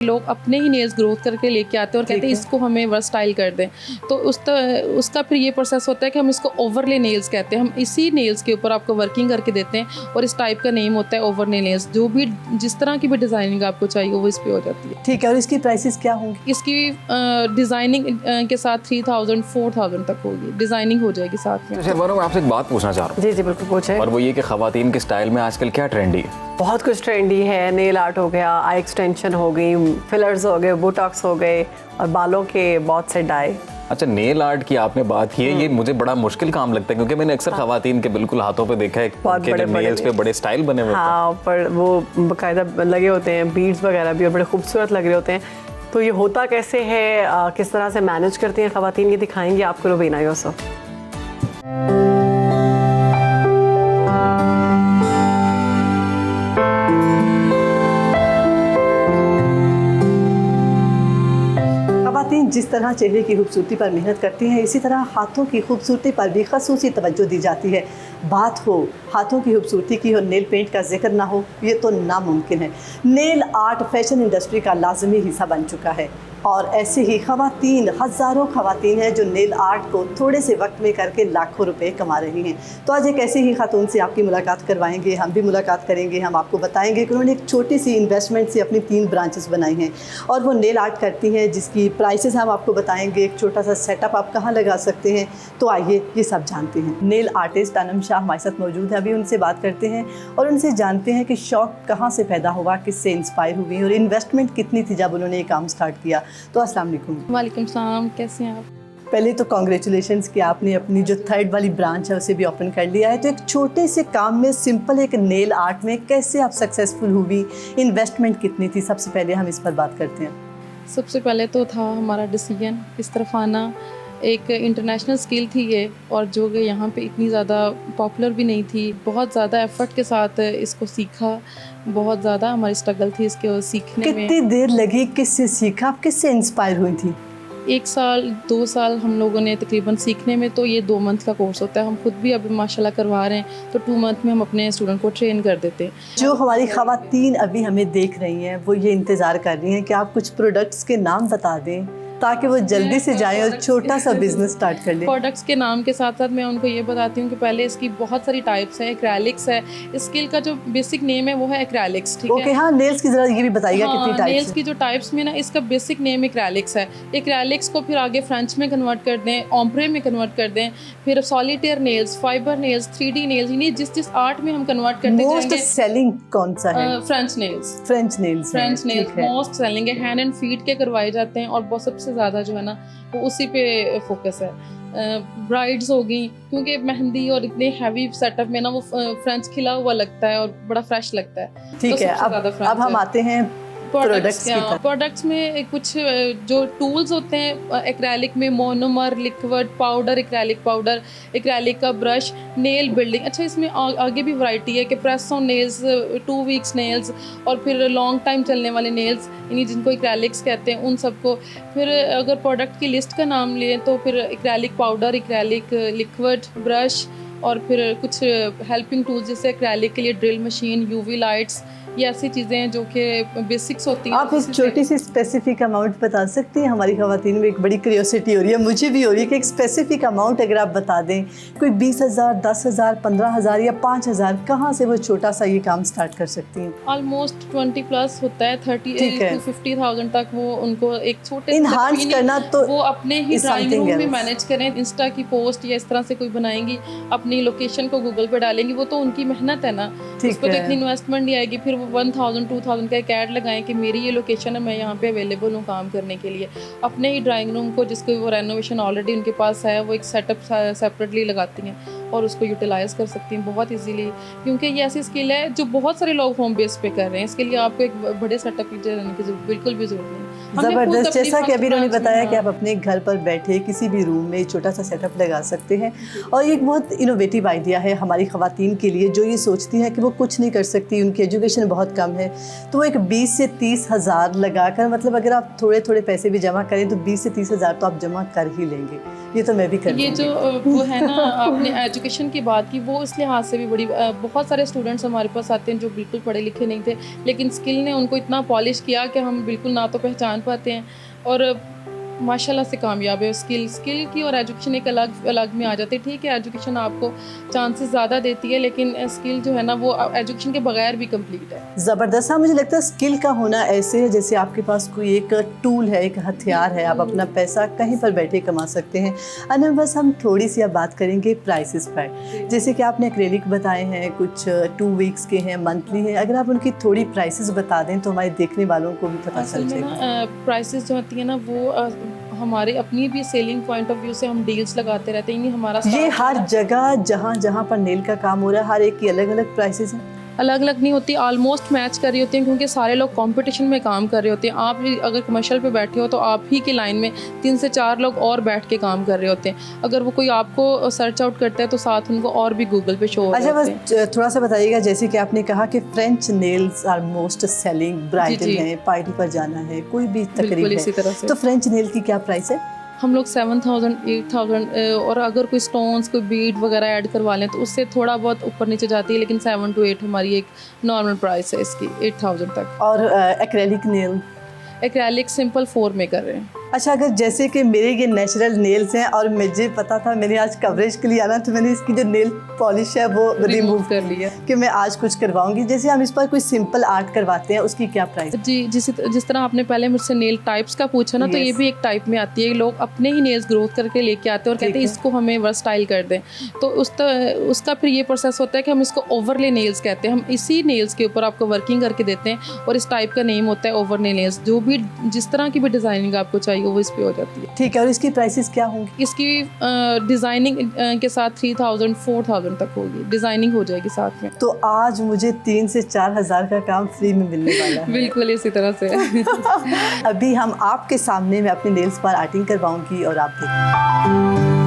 लोग अपने ही nails growth करके लेके आते हैं और कहते हैं इसको हमें वर्सटाइल कर दें, तो उसका फिर ये प्रोसेस होता है कि हम इसको ओवरले नेल्स कहते हैं। हम इसी नेल्स के ऊपर आपको वर्किंग करके देते हैं और इस टाइप का नेम होता है ओवरले नेल्स। जो भी जिस तरह की भी डिज़ाइनिंग आपको चाहिए वो इस पर हो जाती है। ठीक है, और इसकी प्राइसेस क्या होंगी? इसकी डिज़ाइनिंग के साथ 3000 4000 तक होगी, डिज़ाइनिंग हो जाएगी साथ में। शहरबानो, मैं आपसे एक बात पूछना चाह रहा हूँ। जी जी बिल्कुल पूछें। और वो ये कि ख़वातीन के स्टाइल में आजकल क्या ट्रेंडी है? बहुत कुछ ट्रेंडी है। नेल आर्ट हो गया, आई एक्सटेंशन हो गई, फिलर्स हो गए, बोटॉक्स हो गए और बालों के बहुत से डाई। अच्छा, नेल आर्ट की आपने बात की है, ये मुझे बड़ा मुश्किल काम लगता है क्योंकि मैंने अक्सर ख़वातीन के बिल्कुल हाथों पे देखा है कि नेल्स पे बड़े स्टाइल बने हुए हैं। हाँ, पर वो बाकायदा लगे होते हैं, बीड्स वगैरह भी, और बड़े खूबसूरत लग रहे होते हैं। तो ये होता कैसे है, किस तरह से मैनेज करती हैं ख़वातीन, ये दिखाएंगे आपको रुबीना यूसुफ। जिस तरह चेहरे की खूबसूरती पर मेहनत करती हैं, इसी तरह हाथों की खूबसूरती पर भी ख़ुसूसी तवज्जो दी जाती है। बात हो हाथों की खूबसूरती की और नेल पेंट का जिक्र ना हो, ये तो नामुमकिन है। नेल आर्ट फैशन इंडस्ट्री का लाजमी हिस्सा बन चुका है और ऐसे ही ख़वातीन, हज़ारों ख़वातीन हैं जो नेल आर्ट को थोड़े से वक्त में करके लाखों रुपए कमा रही हैं। तो आज एक ऐसी ही खातून से आपकी मुलाकात करवाएंगे, हम भी मुलाकात करेंगे। हम आपको बताएंगे कि उन्होंने एक छोटी सी इन्वेस्टमेंट से अपनी 3 ब्रांचेस बनाई हैं और वो नेल आर्ट करती हैं, जिसकी प्राइसेस हम आपको बताएंगे। एक छोटा सा सेटअप आप कहाँ लगा सकते हैं, तो आइए ये सब जानते हैं। नेल आर्टिस्ट अनम शाह हमारे साथ मौजूद है, अभी उनसे बात करते हैं और उनसे जानते हैं कि शौक़ कहाँ से पैदा हुआ, किससे इंस्पायर हुई और इन्वेस्टमेंट कितनी थी जब उन्होंने ये काम स्टार्ट किया। तो अस्सलाम वालेकुम। वालेकुम सलाम, कैसे हैं आप? पहले तो कॉन्ग्रेचुलेशंस कि आपने अपनी जो 3rd वाली ब्रांच है उसे भी ओपन कर लिया है। तो एक छोटे से काम में, सिंपल एक नेल आर्ट में कैसे आप सक्सेसफुल हुई, इन्वेस्टमेंट कितनी थी, सबसे पहले हम इस पर बात करते हैं। सबसे पहले तो था हमारा डिसीजन इस तरफ आना। एक इंटरनेशनल स्किल थी ये, और जो कि यहाँ पे इतनी ज़्यादा पॉपुलर भी नहीं थी। बहुत ज़्यादा एफर्ट के साथ इसको सीखा, बहुत ज़्यादा हमारी स्ट्रगल थी इसके सीखने में। कितनी देर लगी, किससे सीखा, आप किससे इंस्पायर हुई थी? 1 साल 2 साल हम लोगों ने तकरीबन सीखने में। तो ये 2 मंथ का कोर्स होता है, हम खुद भी अभी माशाल्लाह करवा रहे हैं। तो 2 मंथ में हम अपने स्टूडेंट को ट्रेन कर देते हैं। जो हमारी ख़वातीन अभी हमें देख रही हैं वो ये इंतज़ार कर रही हैं कि आप कुछ प्रोडक्ट्स के नाम बता दें ताकि वो जल्दी से जाएं और छोटा सा बिजनेस स्टार्ट कर लें। प्रोडक्ट्स के नाम के साथ साथ मैं उनको ये बताती हूँ कि पहले इसकी बहुत सारी टाइप्स हैं। एक्रेलिक्स है, इस स्किल का जो बेसिक नेम है वो है एक्रेलिक्स, ठीक है? ओके, हाँ, नेल्स की ज़रा ये भी बताइएगा कितनी टाइप्स नेल्स की जो टाइप्स में ना, इसका बेसिक नेम एक्रेलिक्स है। एक्रेलिक्स को फिर आगे फ्रेंच में कन्वर्ट कर दें, ओम्ब्रे में कन्वर्ट कर दें, फिर solitaire nails, fibre nails, 3D nails, यानी जिस आर्ट में हम कन्वर्ट करते जाएंगे। मोस्ट सेलिंग कौन सा है? French nails. French nails most selling है, हैंड एंड फीट के करवाए जाते हैं और बहुत सबसे ज़्यादा जो है ना वो उसी पे फोकस है। ब्राइड्स हो गई, क्योंकि मेहंदी और इतने हैवी सेटअप में ना वो फ्रेंच खिला हुआ लगता है और बड़ा फ्रेश लगता है। ठीक तो है, अब हम आते हैं प्रोडक्ट्स में। कुछ जो टूल्स होते हैं एक्रेलिक में, monomer, liquid powder, acrylic powder, acrylic का ब्रश, नेल बिल्डिंग। अच्छा, इसमें आगे भी वैरायटी है कि press on nails, 2 weeks nails, और फिर लॉन्ग टाइम चलने वाले नेल्स, यानी जिनको एक्रेलिक्स कहते हैं उन सबको। फिर अगर प्रोडक्ट की लिस्ट का नाम लें तो फिर acrylic powder, acrylic liquid, brush, और फिर कुछ हेल्पिंग टूल्स जैसे एक्रेलिक के लिए ड्रिल मशीन, यूवी लाइट्स, ये ऐसी चीज़ें हैं जो कि बेसिक्स होती हैं। आप एक छोटी सी स्पेसिफिक अमाउंट बता सकती हैं? हमारी ख़वातीन में एक बड़ी क्यूरियोसिटी हो रही है, मुझे भी हो रही है कि एक स्पेसिफिक अमाउंट अगर आप बता दें, कोई 20,000, 10,000, 15,000 या 5,000, कहाँ से वो छोटा सा ये काम स्टार्ट कर सकती हैं? ऑलमोस्ट 20+ होता है, 30 to 50,000 तक वो उनको एक छोटे इनहांस करना, तो वो अपने ही ड्राइंग रूम में मैनेज करें। इंस्टा की पोस्ट या इस तरह से कोई बनाएंगी, अपनी लोकेशन को गूगल पे डालेंगी, वो तो उनकी मेहनत है ना, उस पर इतनी इन्वेस्टमेंट नहीं आएगी। फिर वो 1,000 2,000 का एक ऐड लगाएं कि मेरी ये लोकेशन है, मैं यहाँ पे अवेलेबल हूँ काम करने के लिए। अपने ही ड्राइंग रूम को, जिसको वो रेनोवेशन ऑलरेडी उनके पास है, वो एक सेटअप सेपरेटली लगाती हैं और उसको यूटिलाइज़ कर सकती हैं बहुत इजीली, क्योंकि ये ऐसी स्किल है जो बहुत सारे लोग होम बेस पे कर रहे हैं। इसके लिए आपको एक बड़े सेटअप की बिल्कुल भी जरूरत नहीं। ज़बरदस्त, जैसा कि अभी उन्होंने बताया कि आप अपने घर पर बैठे किसी भी रूम में छोटा सा सेटअप लगा सकते हैं। और ये एक बहुत इनोवेटिव आइडिया है हमारी ख़वातीन के लिए जो ये सोचती हैं कि वो कुछ नहीं कर सकती, उनकी एजुकेशन बहुत कम है, तो वो एक 20 से 30 हज़ार लगाकर, मतलब अगर आप थोड़े थोड़े पैसे भी जमा करें तो 20 से 30 हज़ार तो आप जमा कर ही लेंगे। ये तो मैं भी कर ये लूँगी। जो वो है ना, आपने एजुकेशन की बात की, वो इस लिहाज से भी बड़ी बहुत सारे स्टूडेंट्स हमारे पास आते हैं जो बिल्कुल पढ़े लिखे नहीं थे, लेकिन स्किल ने उनको इतना पॉलिश किया कि हम बिल्कुल ना तो पहचान पाते हैं और माशाल्लाह से कामयाब है। स्किल की और एजुकेशन एक अलग में आ जाती है। ठीक है, एजुकेशन आपको चांसेस ज़्यादा देती है, लेकिन स्किल जो है ना वो एजुकेशन के बगैर भी कंप्लीट है। ज़बरदस्त। हाँ, मुझे लगता है स्किल का होना ऐसे है जैसे आपके पास कोई एक टूल है, एक हथियार है, आप अपना पैसा कहीं पर बैठे कमा सकते हैं। अनम, बस हम थोड़ी सी अब बात करेंगे प्राइसेस पर। जैसे कि आपने एक्रेलिक बताए हैं, कुछ 2 वीक्स के हैं, मंथली हैं, अगर आप उनकी थोड़ी प्राइसेस बता दें तो हमारे देखने वालों को भी पता असल चल में जाएगा। ना प्राइसेस जो होती है ना वो हमारे अपनी भी सेलिंग पॉइंट ऑफ व्यू से हम डील्स लगाते रहते हैं। हमारा ये staff हर जगह जहाँ जहाँ पर नेल का काम हो रहा है, हर एक की अलग अलग प्राइसेस हैं। अलग अलग नहीं होती, ऑलमोस्ट मैच कर रही होती हैं, क्योंकि सारे लोग कंपटीशन में काम कर रहे होते हैं। आप भी अगर कमर्शियल पे बैठे हो तो आप ही की लाइन में 3 से 4 लोग और बैठ के काम कर रहे होते हैं। अगर वो कोई आपको सर्च आउट करता है तो साथ उनको और भी गूगल पे शो अच्छा, होते हैं। बस थोड़ा सा बताइएगा, जैसे कि आपने कहा कि French nails are most selling, bridal जी। है, पार्टी पर जाना है, कोई भी तकरीब बिल्कुल इसी तरह है, से। तो फ्रेंच नेल की क्या प्राइस है? हम लोग 7,000 8,000 और अगर कोई स्टोन्स कोई बीड वगैरह ऐड करवा लें तो उससे थोड़ा बहुत ऊपर नीचे जाती है, लेकिन 7 to 8 हमारी एक नॉर्मल प्राइस है इसकी, 8,000 तक। और एक्रेलिक नेल? एक्रेलिक सिंपल 4 में कर रहे हैं। अच्छा, अगर जैसे कि मेरे ये नेचुरल नेल्स हैं और मुझे पता था, मैंने आज कवरेज के लिए आना, तो मैंने इसकी जो नेल पॉलिश है वो रिमूव कर लिया कि मैं आज कुछ करवाऊंगी। जैसे हम इस पर कोई सिंपल आर्ट करवाते हैं, उसकी क्या प्राइस? जी, जिस तरह आपने पहले मुझसे नेल टाइप्स का पूछा ना, तो ये Yes. भी एक टाइप में आती है। लोग अपने ही नेल्स ग्रोथ करके लेके आते हैं और कहते हैं इसको हमें वर्सटाइल कर दें, तो उसका फिर ये प्रोसेस होता है कि हम इसको ओवरले नेल्स कहते हैं। हम इसी नेल्स के ऊपर आपको वर्किंग करके देते हैं और इस टाइप का नेम होता है ओवरले नेल्स। जो भी जिस तरह की भी डिज़ाइनिंग आपको चाहिए वो इस पे हो जाती है। ठीक है, और इसकी प्राइसेस क्या होंगी? इसकी डिज़ाइनिंग के साथ 3,000 4,000 तक होगी, डिज़ाइनिंग हो जाएगी साथ में। तो आज मुझे 3 से 4 हज़ार का काम फ्री में मिलने वाला है। बिल्कुल इसी तरह से। अभी हम आपके सामने मैं अपने नेल्स पर आर्टिंग करवाऊंगी और आप देखिए।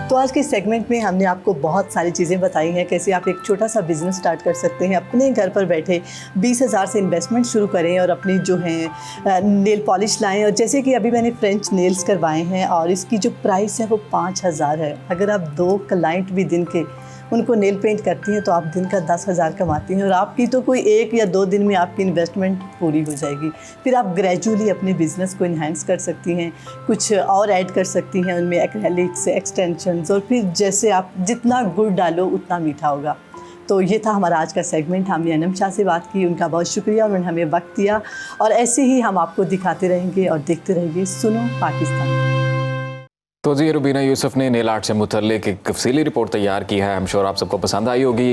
तो आज के सेगमेंट में हमने आपको बहुत सारी चीज़ें बताई हैं, कैसे आप एक छोटा सा बिजनेस स्टार्ट कर सकते हैं, अपने घर पर बैठे 20,000 से इन्वेस्टमेंट शुरू करें और अपनी जो है नेल पॉलिश लाएं। और जैसे कि अभी मैंने फ्रेंच नेल्स करवाए हैं और इसकी जो प्राइस है वो 5,000 है। अगर आप 2 क्लाइंट भी दिन के उनको नेल पेंट करती हैं तो आप दिन का 10,000 कमाती हैं और आपकी तो कोई 1 या 2 दिन में आपकी इन्वेस्टमेंट पूरी हो जाएगी। फिर आप ग्रेजुअली अपने बिज़नेस को इन्हांस कर सकती हैं, कुछ और ऐड कर सकती हैं उनमें, एक्रेलिक्स, एक्सटेंशंस, और फिर जैसे आप जितना गुड़ डालो उतना मीठा होगा। तो ये था हमारा आज का सेगमेंट। हमने अनम शाह से बात की, उनका बहुत शुक्रिया, उन्होंने हमें वक्त दिया और ऐसे ही हम आपको दिखाते रहेंगे और देखते रहेंगे सुनो पाकिस्तान। तो जी, रुबीना यूसुफ ने नेल आर्ट से मुतल्लिक एक तफसीली रिपोर्ट तैयार की है। हम श्योर आप सबको पसंद आई होगी।